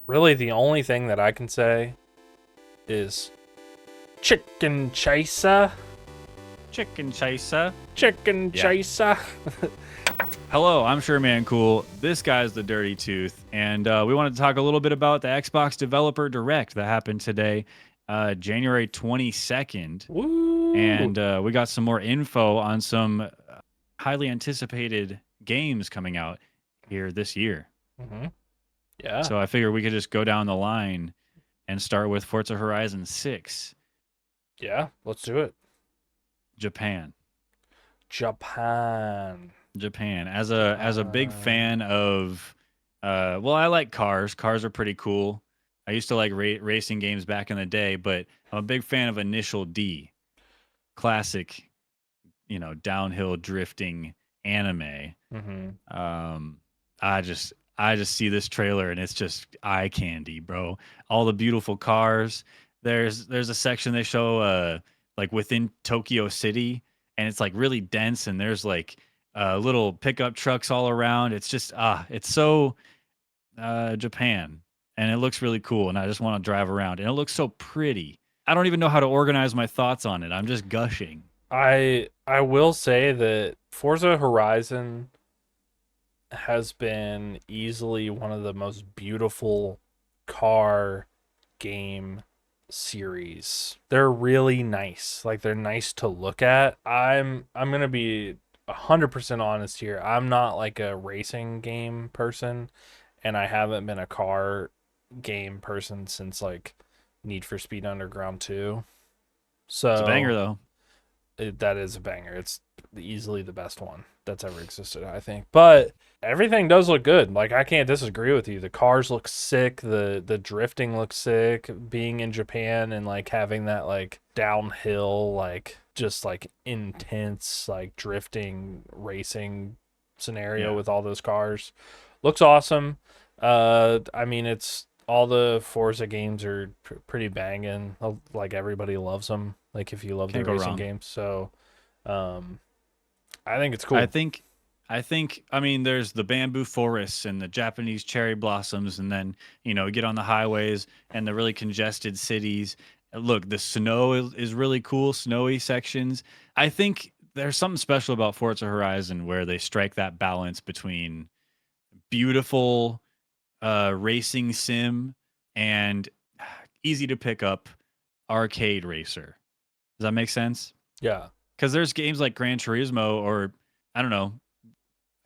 really the only thing that I can say is chicken chaser. Chicken chaser. Chicken Yeah. chaser. Hello, I'm SureManCool. This guy's the Dirty Tooth, and we wanted to talk a little bit about the Xbox Developer Direct that happened today, January 22nd, Woo! and we got some more info on some highly anticipated games coming out here this year. Hmm. Yeah. So I figure we could just go down the line and start with Forza Horizon 6, Yeah. Let's do it. Japan. Japan. Japan. As a big fan of well, I like cars. Cars are pretty cool. I used to like racing games back in the day, but I'm a big fan of Initial D. Classic, downhill drifting anime. Mm-hmm. Um I just see this trailer and it's just eye candy, bro. All the beautiful cars. There's a section they show like within Tokyo City, and it's like really dense, and there's like little pickup trucks all around. It's just it's so Japan, and it looks really cool, and I just want to drive around, and it looks so pretty. I don't even know how to organize my thoughts on it. I'm just gushing. I will say that Forza Horizon has been easily one of the most beautiful car game series. They're really nice. Like they're nice to look at. I'm going to be 100% honest here. I'm not like a racing game person, and I haven't been a car game person since like Need for Speed Underground 2. It's a banger So, though. that is a banger. It's easily the best one that's ever existed, I think. But everything does look good. Like I can't disagree with you. The cars look sick. The drifting looks sick. Being in Japan and like having that like downhill, like just like intense like drifting racing scenario Yeah. with all those cars looks awesome. I mean it's all the Forza games are pretty banging. Like everybody loves them. Like if you love the Can't go racing wrong. games, so um, I think it's I cool. think I mean there's the bamboo forests and the Japanese cherry blossoms, and then get on the highways and the really congested cities. Look, the snow is really cool, snowy sections. I think there's something special about Forza Horizon where they strike that balance between beautiful racing sim and easy to pick up arcade racer. Does that make sense? Yeah, Because there's games like Gran Turismo or I don't know,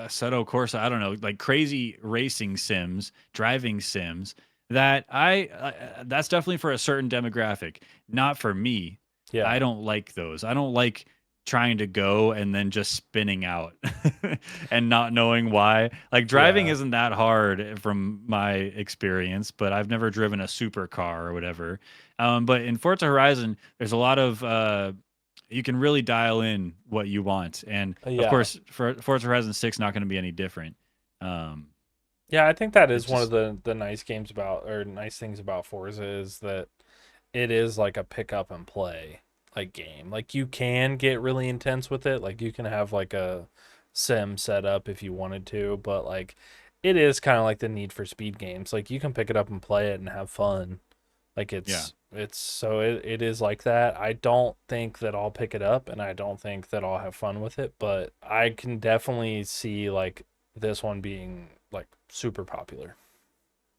Assetto Corsa, I don't know, like crazy racing sims, driving sims that that's definitely for a certain demographic, not for me. I yeah, don't like those. I don't like trying to go and then just spinning out and not knowing why. Like driving yeah. isn't that hard from my experience, but I've never driven a supercar or whatever. But in Forza Horizon, there's a lot of you can really dial in what you want. And of Yeah. course, for Forza Horizon 6, not going to be any different. Um, Yeah, I think that it's is one of just, the nice games about or nice things about Forza is that it is like a pick up and play like game. Like you can get really intense with it. Like you can have like a sim set up if you wanted to, but like it is kind of like the Need for Speed games. Like you can pick it up and play it and have fun. Like yeah. it's so it is like that. I don't think that I'll pick it up and I don't think that I'll have fun with it, but I can definitely see like this one being like super popular.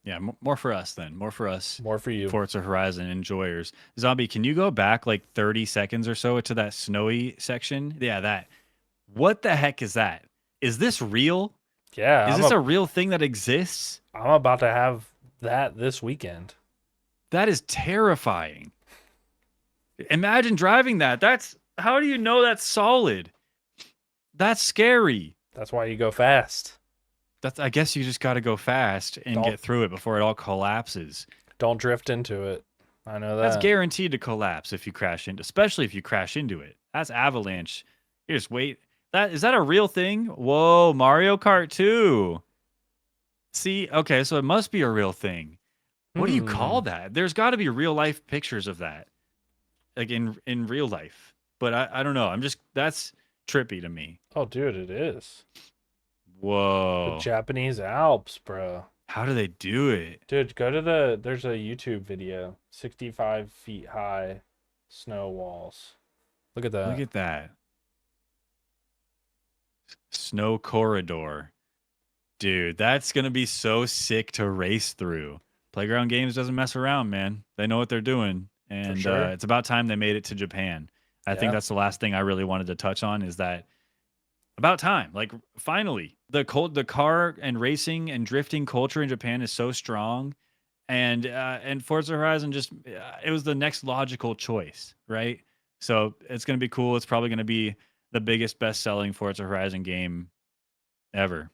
Yeah, more for us then. More for us, More for you. Forza Horizon enjoyers. Zombie, can you go back like 30 seconds or so to that snowy section? Yeah, that. What the heck is that? Is this real? Yeah, Is this a real thing that exists? I'm about to have that this weekend. That is terrifying. Imagine driving that. That's how do you know that's solid? That's scary. That's why you go fast. That's I guess you just got to go fast and Don't get through it before it all collapses. don't drift into it. I know That's that. guaranteed to collapse if you crash into, especially if you crash into it. That's avalanche. You just wait. That is that a real thing? Whoa, Mario Kart 2. See, okay, so it must be a real thing. What do you call Hmm. that? There's got to be real life pictures of that, like in real life. But I don't know. I'm just that's trippy to me. Oh, dude, it is. The Whoa. Japanese Alps, bro. How do they do it? Dude, there's a YouTube video, 65 feet high snow walls. Look at Look that. at that. Snow corridor. Dude, that's going to be so sick to race through. Playground Games doesn't mess around, man. They know what they're doing. For And sure. it's about time they made it to Japan. I think Yeah. that's the last thing I really wanted to touch on is that about time. Like finally, the car and racing and drifting culture in Japan is so strong and Forza Horizon just it was the next logical choice, right? So it's going to be cool. It's probably going to be the biggest best-selling Forza Horizon game ever,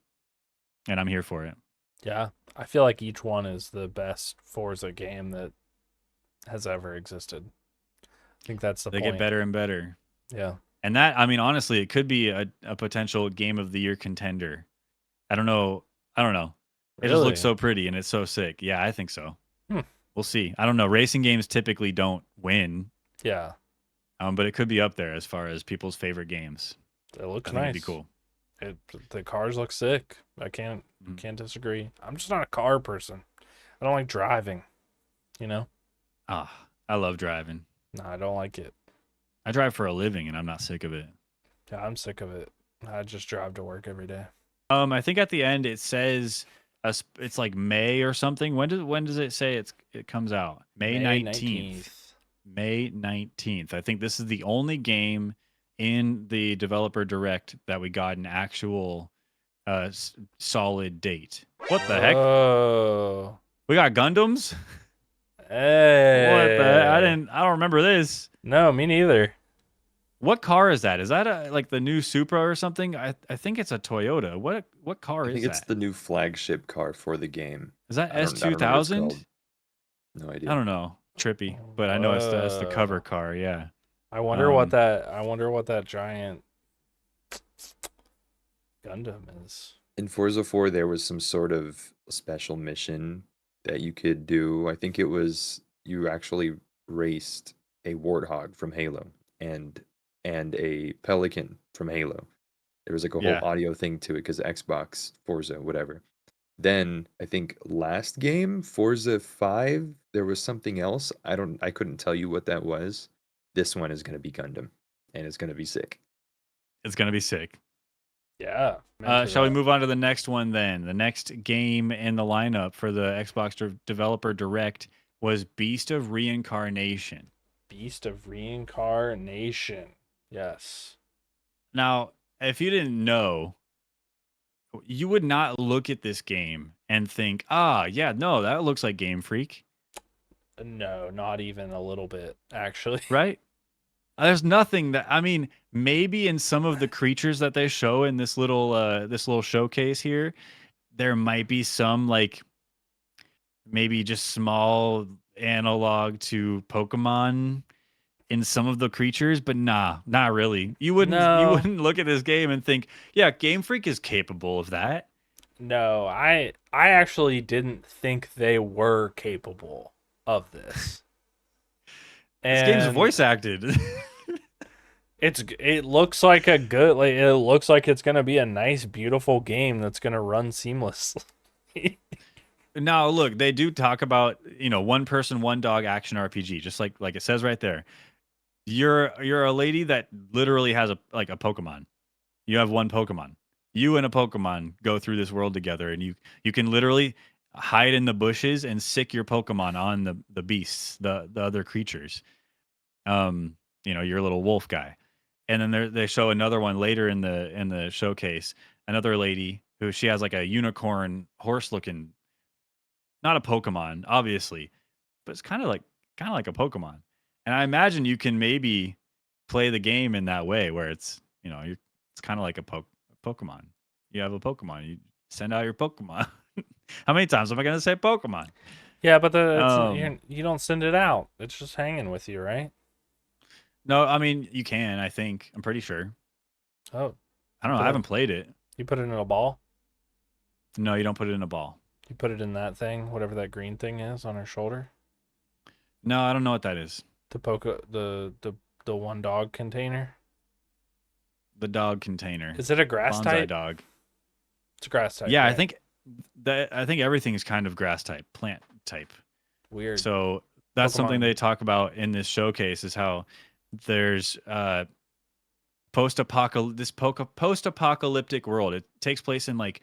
and I'm here for it. Yeah. I feel like each one is the best Forza game that has ever existed. I think that's the They get point. better and better. Yeah. And that, I mean, honestly, it could be a potential game of the year contender. I don't know. I don't know. It just looks Really? so pretty and it's so sick. Yeah, I think so. Hmm. We'll see. I don't know. Racing games typically don't win, Yeah. but it could be up there as far as people's favorite games. It looks I think it'd be nice. cool. It the cars look sick. I Mm. can't disagree. I'm just not a car person. I don't like driving, you know? Ah, I love driving. No, I don't like it. I drive for a living and I'm not sick of it. Yeah, I'm sick of it. I just drive to work every day. I think at the end it says it's like May or something. When does it say it comes out? May May 19th. 19th. May 19th. I think this is the only game in the developer direct that we got an actual solid date. What the heck? Oh. We got Gundams? What the Hey. I don't remember this. No, me neither. What car is that? Is that like the new Supra or something? I think it's a Toyota. What car I is think it's that? the new flagship car for the game. Is that I don't know what it's called. S2000? No I idea. don't know. Trippy, but I know it's the cover Whoa. car, yeah. I Um wonder what that giant Gundam is. In Forza 4, there was some sort of special mission that you could do. I think it was you actually raced a warthog from Halo and a pelican from Halo. There was like a whole yeah. audio thing to it because Xbox, Forza, whatever. Then I think last game, Forza 5, there was something else. I couldn't tell you what that was. This one is gonna be Gundam, and it's gonna be sick. It's going to be sick. Yeah, I'm into Shall we that. move on to the next one then? The next game in the lineup for the Xbox Developer Direct was Beast of Reincarnation. Beast of Reincarnation. Yes. Now, if you didn't know, you would not look at this game and think, "Ah, yeah, no, that looks like Game Freak." No, not even a little bit, actually. Right? There's nothing that I mean, maybe in some of the creatures that they show in this little showcase here, there might be some like maybe just small analog to Pokemon in some of the creatures, but nah, not really. You No, wouldn't look at this game and think, yeah, Game Freak is capable of that. no, I actually didn't think they were capable of this. This game's And voice acted. it looks like a good like it looks like it's gonna be a nice, beautiful game that's gonna run seamlessly. Now, look, they do talk about, one person, one dog action RPG, just like it says right there. You're a lady that literally has a Pokemon. You have one Pokemon. You and a Pokemon go through this world together, and you can literally hide in the bushes and sick your Pokemon on the beasts, the other creatures. Your little wolf guy. And then they show another one later in the showcase, another lady who she has like a unicorn horse looking, not a Pokemon, obviously, but it's kind of like a Pokemon. And I imagine you can maybe play the game in that way where it's kind of like a Pokemon. You have a Pokemon, you send out your Pokemon. How many times am I going to say Pokemon? Yeah, but Um, you don't send it out. It's just hanging with you, right? no, I mean you can. I think I'm pretty sure. Oh, I you don't know. put I it haven't played it. you put it in a ball. No, you don't put it in a ball. You put it in that thing, whatever that green thing is on her shoulder. No, I don't know what that is. The one dog container. The dog container, Is it a grass bonsai type? dog. It's a grass type. Yeah, I right? think that I think everything is kind of grass type, plant type. Weird. So that's something Pokemon. they talk about in this showcase is how there's post-apocalyptic world. It takes place in like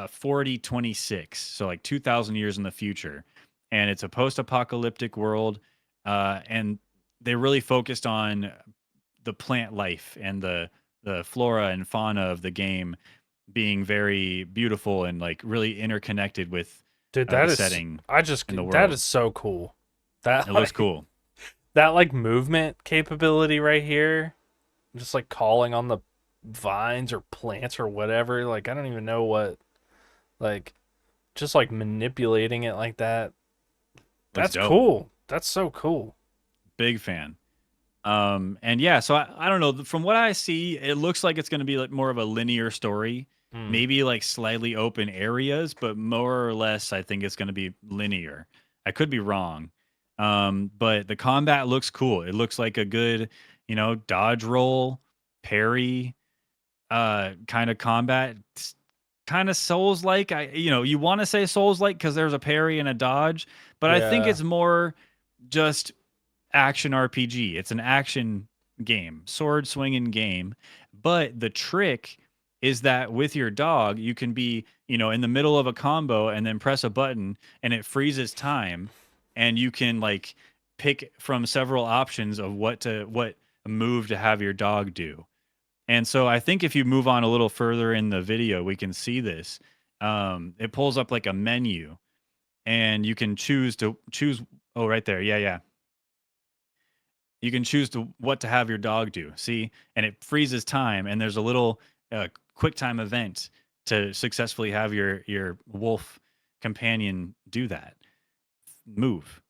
4026, so like 2,000 years in the future, and it's a post-apocalyptic world, and they really focused on the plant life and the flora and fauna of the game being very beautiful and like really interconnected with Dude, the that is setting and the that world. is so cool. That It looks cool. that like movement capability right here, just like calling on the vines or plants or whatever. Like I don't even know what, like just like manipulating it like that. Looks That's dope. cool. That's so cool. Big fan. And yeah, so I don't know. From what I see, it looks like it's going to be like more of a linear story, Hmm. maybe like slightly open areas, but more or less, I think it's going to be linear. I could be wrong. But the combat looks cool. It looks like a good, dodge roll, parry, kind of combat. Kind of Souls like. You want to say Souls like because there's a parry and a dodge, but I think Yeah. it's more just action RPG. It's an action game, sword swinging game. But the trick is that with your dog, you can be, in the middle of a combo and then press a button and it freezes time, and you can like pick from several options of what move to have your dog do. And so I think if you move on a little further in the video, we can see this. It pulls up like a menu, and you can choose. Oh, right there. Yeah, yeah. You can choose what to have your dog do. See, and it freezes time, and there's a little quick time event to successfully have your wolf companion do that move,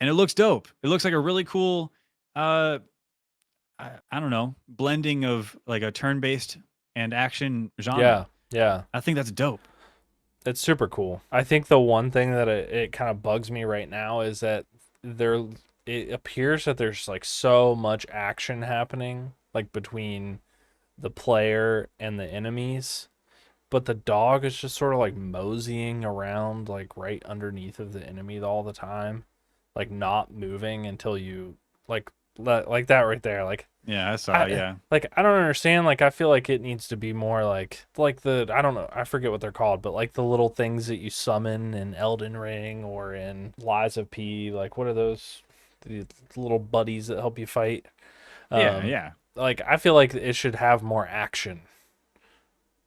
and it looks dope. It looks like a really cool, uh, I don't know, blending of like a turn-based and action Yeah. genre. Yeah. I think that's dope. It's super cool. I think the one thing that it kind of bugs me right now is that there it appears that there's like so much action happening like between the player and the enemies, but the dog is just sort of like moseying around like right underneath of the enemy all the time, like not moving until you like like that right there. Yeah, I saw. I Yeah, I don't understand. Like I feel like it needs to be more like the I don't know, I forget what they're called, but like the little things that you summon in Elden Ring or in Lies of P. Like what are those? The little buddies that help you fight. yeah, Um, yeah. like I feel like it should have more action.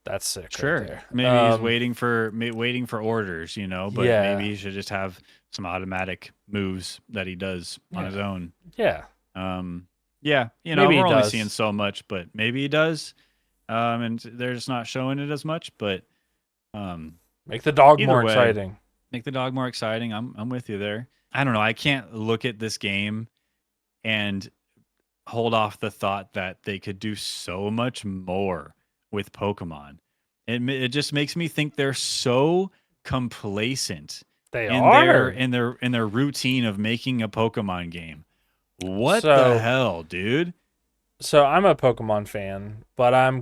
That's sick right Sure. there. Maybe he's waiting for orders, but maybe Yeah, he should just have some automatic moves that he does on his yeah, own. yeah. Um, yeah, Maybe he we're only seeing does. so much, but maybe he does. And they're just not showing it as much, but um, Make the dog either more way, exciting. make the dog more exciting. I'm with you there. I don't know. I can't look at this game and hold off the thought that they could do so much more with Pokemon. It just makes me think they're so complacent They in their are. in their in their routine of making a Pokemon game. What the So hell, dude? So I'm a Pokemon fan, but I'm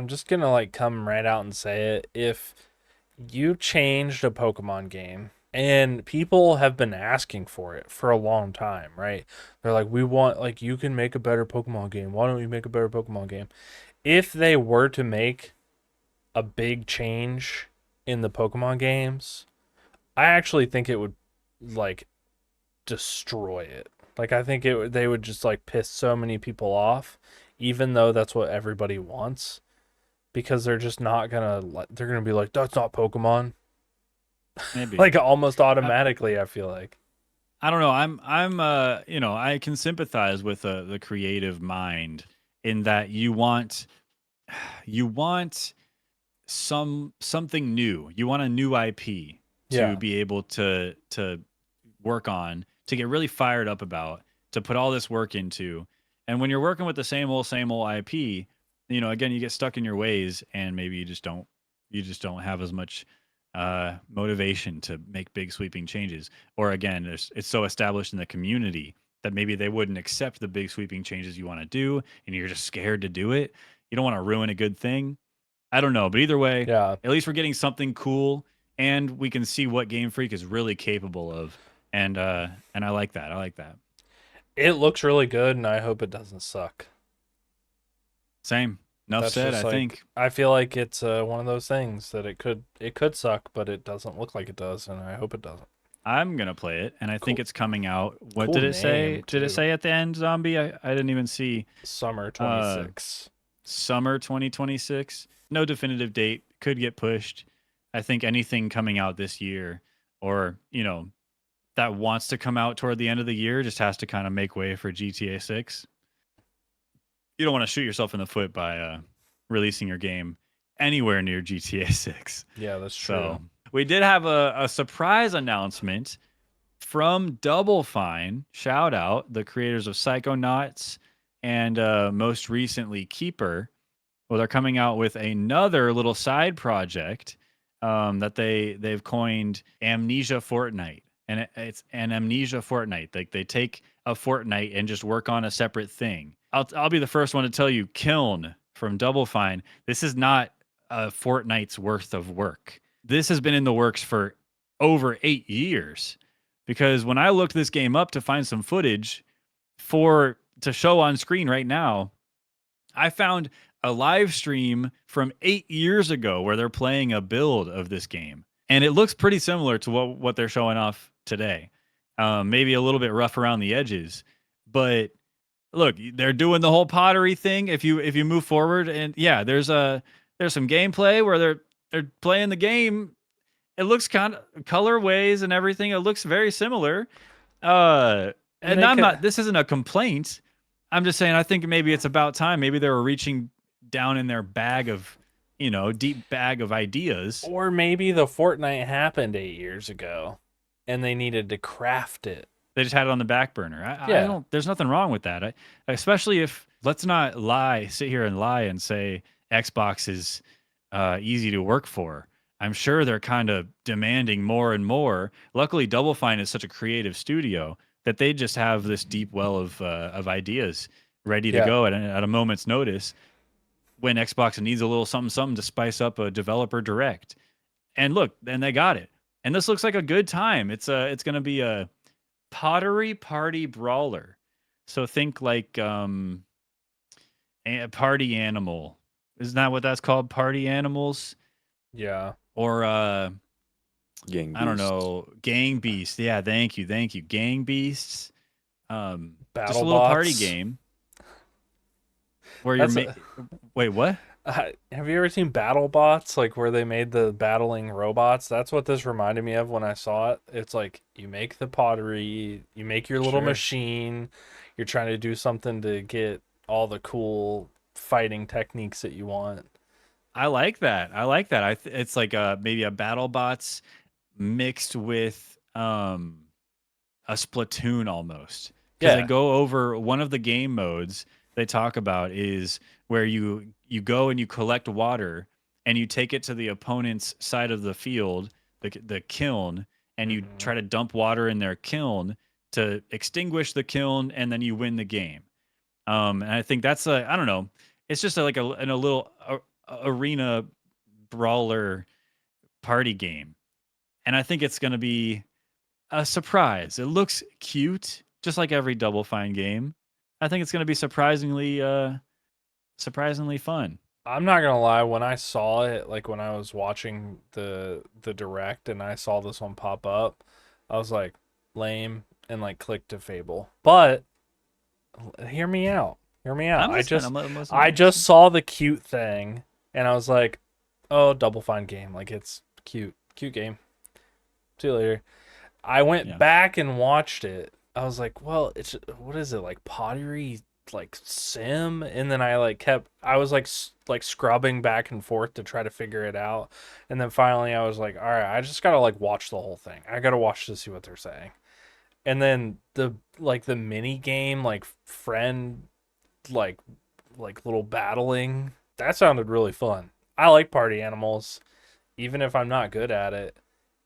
just gonna like come right out and say it. If you changed a Pokemon game and people have been asking for it for a long time, right? They're like, we want like you can make a better Pokemon game. Why don't you make a better Pokemon game? If they were to make a big change in the Pokemon games, I actually think it would like destroy it. Like I think they would just like piss so many people off, even though that's what everybody wants, because they're just not gonna they're gonna be like that's not Pokemon, Maybe. like almost I, automatically. I feel like. I don't know. I can sympathize with the creative mind in that you want something new. You want a new IP to Yeah, be able to work on, to get really fired up about, to put all this work into. And when you're working with the same old IP, again, you get stuck in your ways, and maybe you just don't have as much motivation to make big sweeping changes. Or again, it's so established in the community that maybe they wouldn't accept the big sweeping changes you want to do, and you're just scared to do it. You don't want to ruin a good thing. I don't know, but either way, yeah, at least we're getting something cool and we can see what Game Freak is really capable of. And I like that. I like that. It looks really good, and I hope it doesn't suck. Same. Enough That's said. just I like think I feel like it's one of those things that it could suck, but it doesn't look like it does, and I hope it doesn't. I'm gonna play it, and I think Cool. it's coming out. What Cool did it say? name, Did it too. say at the end, Zombie? I didn't even see. Summer Uh, 26. Summer 2026. No definitive date. Could get pushed. I think anything coming out this year, or that wants to come out toward the end of the year, just has to kind of make way for GTA 6. You don't want to shoot yourself in the foot by releasing your game anywhere near GTA 6. Yeah, that's true. So we did have a surprise announcement from Double Fine. Shout out the creators of Psychonauts and most recently Keeper. Well, they're coming out with another little side project that they've coined Amnesia Fortnite, and it's an Amnesia Fortnite. Like they take a Fortnite and just work on a separate thing. I'll be the first one to tell you, Kiln from Double Fine, this is not a Fortnite's worth of work. This has been in the works for over 8 years, because when I looked this game up to find some footage to show on screen right now, I found a live stream from 8 years ago where they're playing a build of this game, and it looks pretty similar to what they're showing off today. Maybe a little bit rough around the edges, but look, they're doing the whole pottery thing. If you move forward, and yeah, there's some gameplay where they're playing the game. It looks kind of colorways and everything. It looks very similar. And this isn't a complaint. I'm just saying, I think maybe it's about time. Maybe they were reaching down in their deep bag of ideas. Or maybe the Fortnite happened 8 years ago, and they needed to craft it. They just had it on the back burner. Yeah. There's nothing wrong with that. Especially if, let's not sit here and lie and say Xbox is easy to work for. I'm sure they're kind of demanding more and more. Luckily, Double Fine is such a creative studio that they just have this deep well of ideas ready to go at a moment's notice when Xbox needs a little something to spice up a developer direct. And look, and they got it. And this looks like a good time. It's going to be a pottery party brawler. So think like a party animal. Isn't that what that's called? Party animals? Yeah. Or Gang Beast. I don't know, Gang Beast. Yeah, thank you. Gang Beasts. Just a little party game where wait, what? Have you ever seen BattleBots, like where they made the battling robots? That's what this reminded me of when I saw it. It's like you make the pottery, you make your little machine, you're trying to do something to get all the cool fighting techniques that you want. I like that. It's like maybe a BattleBots mixed with a Splatoon almost. Because they go over one of the game modes they talk about is where you go and you collect water and you take it to the opponent's side of the field, the kiln, and you try to dump water in their kiln to extinguish the kiln, and then you win the game. And I think that's I don't know. It's just like a little arena brawler party game. And I think it's going to be a surprise. It looks cute, just like every Double Fine game. I think it's going to be surprisingly fun. I'm not gonna lie, when I saw it, like when I was watching the direct and I saw this one pop up, I was like, lame, and like clicked to Fable. But hear me out. I just saw the cute thing and I was like, oh, Double Fine game. Like it's cute game. See you later. I went back and watched it. I was like, well, what is it, like pottery, like sim? And then I was scrubbing back and forth to try to figure it out. And then finally I was like, all right, I just gotta like watch the whole thing. I gotta watch to see what they're saying. And then the mini game, like friend, like little battling, that sounded really fun. I like party animals, even if I'm not good at it.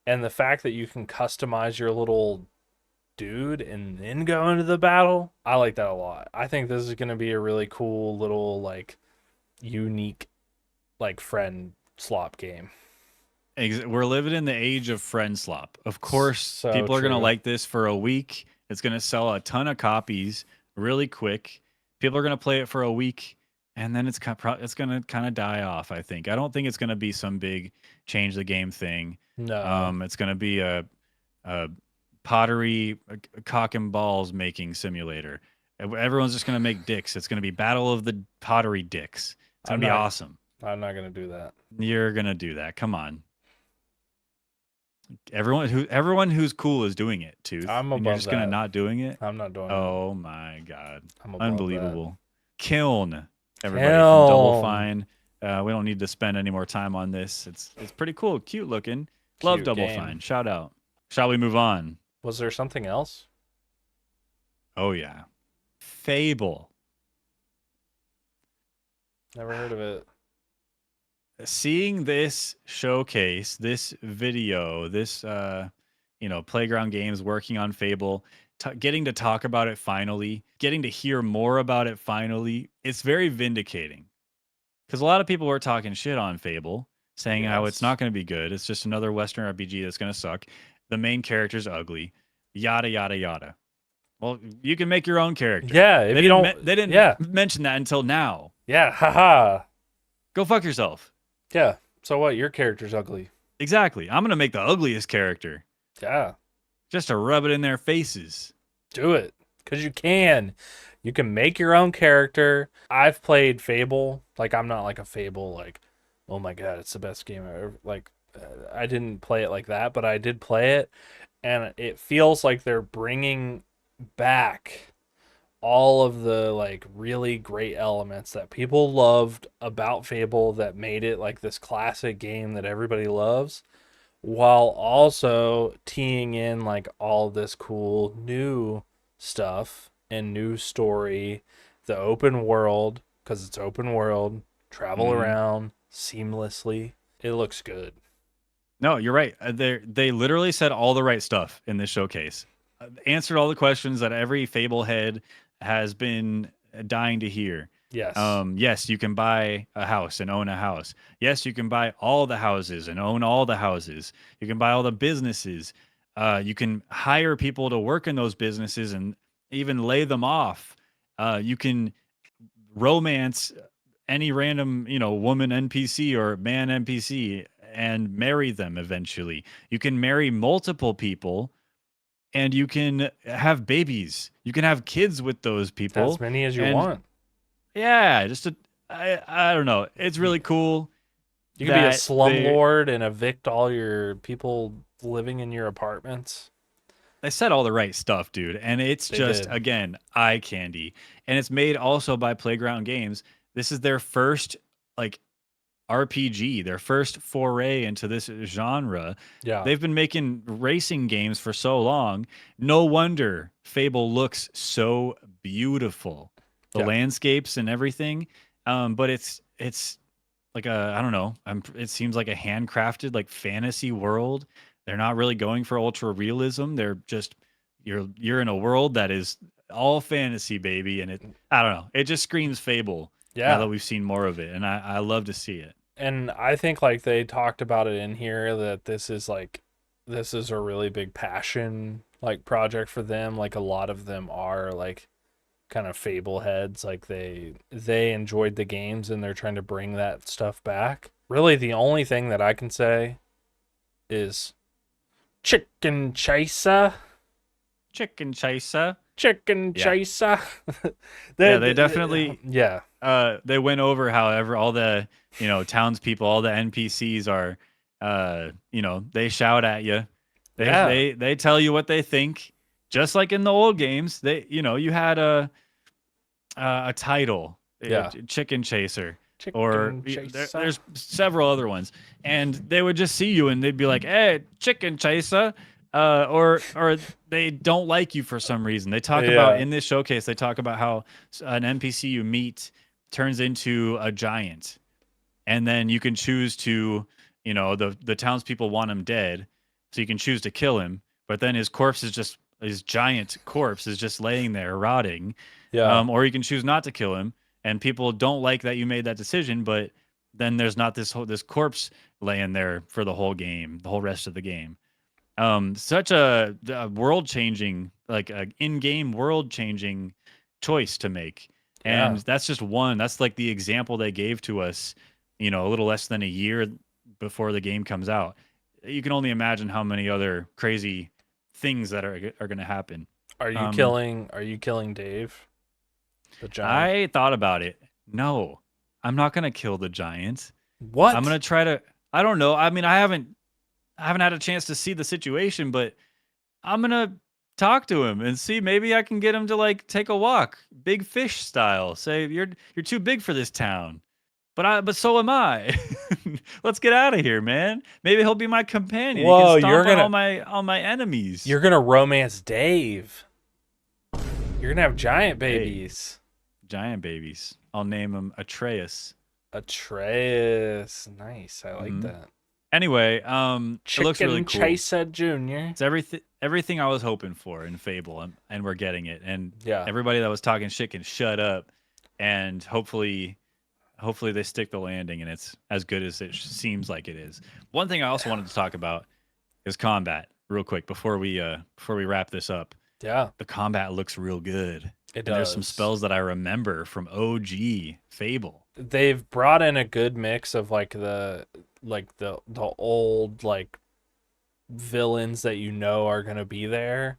And the fact that you can customize your little dude and then go into the battle, I like that a lot. I think this is going to be a really cool little like unique like friend slop game. We're living in the age of friend slop. Of course, So people are going to true. like this for a week. It's going to sell a ton of copies really quick. People are going to play it for a week, and then it's going to kind of die off, I think. I don't think it's going to be some big change the game thing. No. It's going to be a pottery, a cock and balls making simulator. Everyone's just going to make dicks. It's going to be Battle of the Pottery Dicks. It's going to be awesome. I'm not gonna do that. You're going to do that. Come on. Everyone who's cool is doing it, Tooth. I'm And you're above just gonna that. not doing it? I'm not doing it. Oh my god. I'm above Unbelievable. Kiln. Everybody from Double Kiln. Fine. We don't need to spend any more time on this. It's pretty cool, cute looking. Love Cute Double game. Fine. Shout out. Shall we move on? Was there something else? Oh yeah. Fable. Never heard of it. Seeing this showcase, this video, this Playground Games working on Fable, getting to talk about it finally, getting to hear more about it finally, it's very vindicating. Because a lot of people were talking shit on Fable, saying how it's Yes. not going to be good. It's just another Western RPG that's going to suck. The main character's ugly. Yada yada yada. Well, you can make your own character. Yeah, if They you didn't don't. they didn't Yeah. mention that until now. Yeah, haha. Go fuck yourself. Yeah. So what? Your character's ugly. Exactly. I'm going to make the ugliest character Yeah. just to rub it in their faces. Do it. Because you can. You can make your own character. I've played Fable. Like, I'm not like a Fable, like, oh my God, it's the best game ever. Like, I didn't play it like that, but I did play it. And it feels like they're bringing back all of the like really great elements that people loved about Fable that made it like this classic game that everybody loves, while also teeing in like all this cool new stuff and new story, the open world, because it's open world, travel Mhm. around seamlessly. It looks good. No, you're right. They literally said all the right stuff in this showcase. Answered all the questions that every Fable head has been dying to hear. Yes. Yes, you can buy a house and own a house. Yes, you can buy all the houses and own all the houses. You can buy all the businesses. You can hire people to work in those businesses and even lay them off. You can romance any random, woman NPC or man NPC and marry them eventually. You can marry multiple people and you can have babies. You can have kids with those people. As many as you and want. Yeah, I don't know. It's really cool. You can be a that slumlord and evict all your people living in your apartments. They said all the right stuff, dude. And it's They just, did. again, eye candy. And it's made also by Playground Games. This is their first like RPG, their first foray into this genre. Yeah. They've been making racing games for so long. No wonder Fable looks so beautiful. The Yeah. landscapes and everything. But it's like I don't know. It seems like a handcrafted like fantasy world. They're not really going for ultra realism. They're just you're in a world that is all fantasy, baby, and I don't know. It just screams Fable. Yeah. Now that we've seen more of it, and I love to see it. And I think like they talked about it in here that this is a really big passion like project for them. Like a lot of them are like kind of Fable heads. Like they enjoyed the games and they're trying to bring that stuff back. Really the only thing that I can say is chicken chaser. Chicken chaser. Chicken Yeah. chaser. They definitely yeah. they went over however all the townspeople, all the NPCs are they shout at you. They tell you what they think, just like in the old games. They you had a title, Yeah. Chicken Chaser, Chicken or chaser. there's several other ones, and they would just see you and they'd be like, "Hey, Chicken Chaser." Or they don't like you for some reason. They talk about in this showcase. They talk about how an NPC you meet turns into a giant, and then you can choose to, the townspeople want him dead, so you can choose to kill him. But then his giant corpse is just laying there rotting. Yeah. Or you can choose not to kill him, and people don't like that you made that decision, but then there's not this corpse laying there for the whole game, the whole rest of the game. Such a world changing, like a in-game world changing choice to make. And Yeah. that's just one. That's like the example they gave to us, a little less than a year before the game comes out. You can only imagine how many other crazy things that are going to happen. Are you Um, killing Dave, the giant? I thought about it. No, I'm not going to kill the giant. I'm What? going to try to. I don't know. I mean, I haven't had a chance to see the situation, but I'm gonna talk to him and see maybe I can get him to like take a walk, big fish style. Say you're too big for this town, but so am I. Let's get out of here, man. Maybe he'll be my companion. He can Whoa, stomp on all my enemies. you're gonna romance Dave. You're gonna have giant Hey, babies. giant babies. I'll name him Atreus. Atreus. Nice. I like Mhm. that. Anyway, it looks really Chicken cool. Chaser Jr. It's everything I was hoping for in Fable, and we're getting it. And Yeah. everybody that was talking shit can shut up, and hopefully they stick the landing, and it's as good as it seems like it is. One thing I also wanted to talk about is combat, real quick before we wrap this up. Yeah. The combat looks real good, It and there's some does. spells that I remember from OG Fable. They've brought in a good mix of like the old like villains that you know are gonna be there,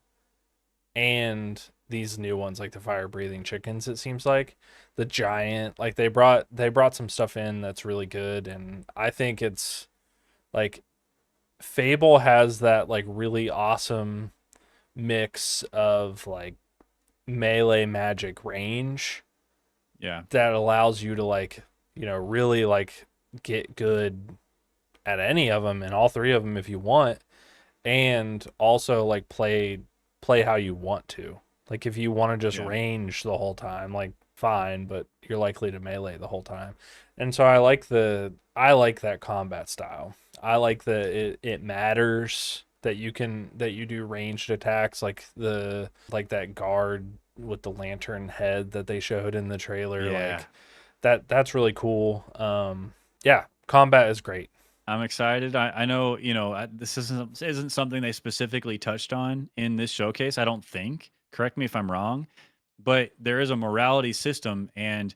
and these new ones like the fire breathing chickens. It seems like the giant, like they brought some stuff in that's really good, and I think it's like Fable has that like really awesome mix of like melee magic range Yeah, that allows you to like, really like get good at any of them and all three of them if you want, and also like play how you want to. Like if you want to just yeah, range the whole time, like fine, but you're likely to melee the whole time. And so I like that combat style. I like that it matters that you do ranged attacks like that guard with the lantern head that they showed in the trailer. yeah. Like that's really cool. Yeah, combat is great. I'm excited. I know, this isn't something they specifically touched on in this showcase, I don't think. Correct me if I'm wrong, but there is a morality system, and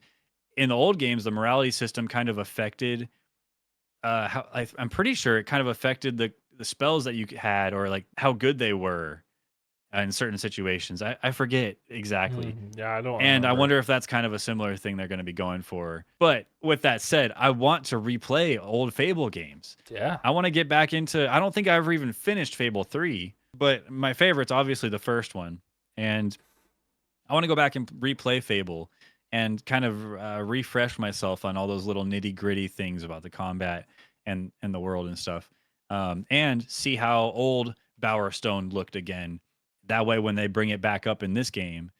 in the old games, the morality system kind of affected. I'm pretty sure it kind of affected the spells that you had, or like how good they were in certain situations. I forget exactly. Yeah, I don't And I remember. wonder if that's kind of a similar thing they're going to be going for. But with that said, I want to replay old Fable games. Yeah. I want to get back into. I don't think I ever even finished Fable 3, but my favorite's obviously the first one. And I want to go back and replay Fable and kind of refresh myself on all those little nitty gritty things about the combat and the world and stuff. And see how old Bowerstone looked again. That way, when they bring it back up in this game,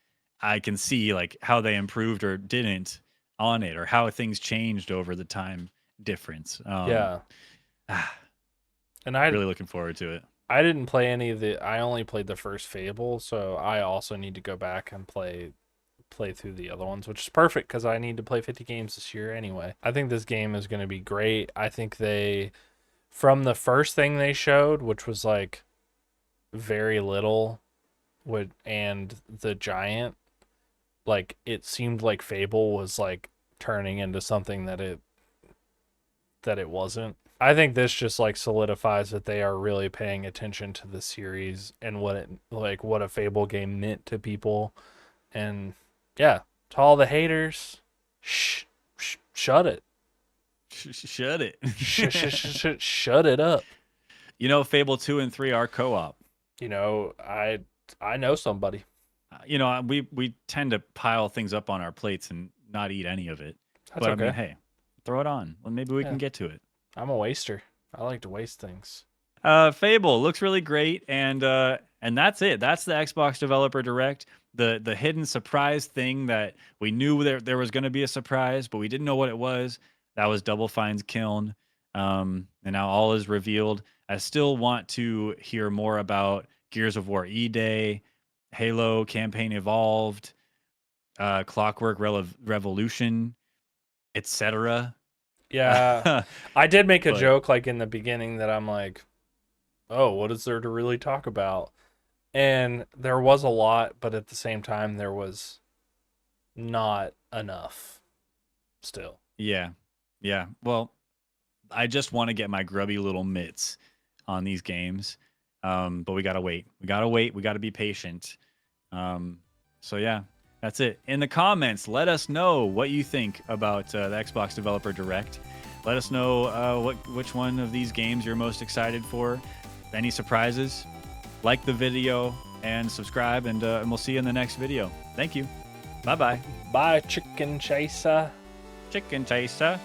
I can see like how they improved or didn't on it, or how things changed over the time difference. Yeah. And I Really looking forward to it. I didn't play any of the I only played the first Fable, so I also need to go back and play through the other ones, which is perfect because I need to play 50 games this year anyway. I think this game is going to be great. I think from the first thing they showed, which was like very little, and the giant, like it seemed like Fable was like turning into something that it wasn't. I think this just like solidifies that they are really paying attention to the series and what a Fable game meant to people. And yeah, to all the haters, shut it. Shut it. Shut it up. Fable 2 and 3 are co-op. I know somebody. We tend to pile things up on our plates and not eat any of it. That's But I okay. mean, hey, throw it on. Well, maybe we Yeah. can get to it. I'm a waster. I like to waste things. Fable looks really great, and that's it. That's the Xbox Developer Direct. The hidden surprise thing that we knew there was going to be a surprise, but we didn't know what it was. That was Double Fine's Kiln. And now all is revealed. I still want to hear more about Gears of War E-Day, Halo Campaign Evolved, Clockwork Revolution, etc. Yeah, I did make a But- joke like in the beginning that I'm like, oh, what is there to really talk about? And there was a lot, but at the same time, there was not enough still. Yeah. Yeah. Well, I just want to get my grubby little mitts on these games. But we gotta wait. We gotta wait. We gotta be patient. So yeah, that's it. In the comments, let us know what you think about the Xbox Developer Direct. Let us know which one of these games you're most excited for. Any surprises? Like the video and subscribe, and we'll see you in the next video. Thank you. Bye bye. Bye, chicken chaser. Chicken chaser.